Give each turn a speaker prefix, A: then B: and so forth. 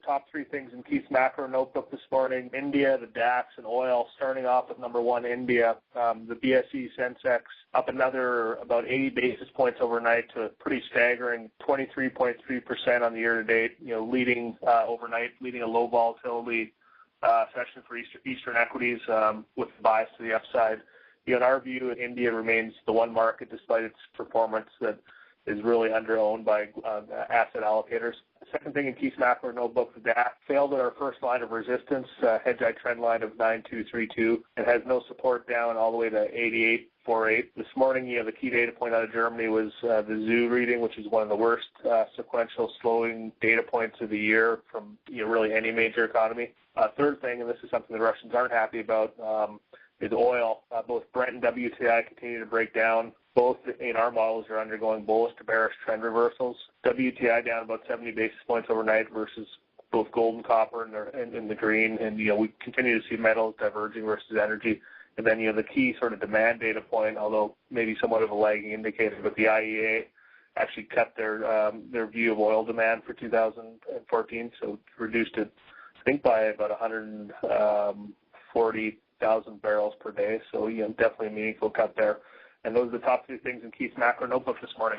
A: top three things in Keith's macro notebook this morning. India, the DAX, and oil. Starting off with number one, India. The BSE Sensex up another about 80 basis points overnight to a pretty staggering 23.3% on the year to date. Leading overnight, leading a low volatility session for Eastern equities with bias to the upside. In our view, India remains the one market, despite its performance, that is really under-owned by asset allocators. Second thing in Keith's macro notebook, the DAX failed at our first line of resistance, Hedgeye trend line of 9232, and has no support down all the way to 8848. This morning, the key data point out of Germany was the ZOO reading, which is one of the worst sequential slowing data points of the year from really any major economy. Third thing, and this is something the Russians aren't happy about, is oil. Both Brent and WTI continue to break down. Both in our models are undergoing bullish to bearish trend reversals. WTI down about 70 basis points overnight versus both gold and copper in the green. And, we continue to see metals diverging versus energy. And then, the key sort of demand data point, although maybe somewhat of a lagging indicator, but the IEA actually cut their view of oil demand for 2014, so reduced it, I think, by about 140,000 barrels per day. So, definitely a meaningful cut there. And those are the top three things in Keith's macro notebook this morning.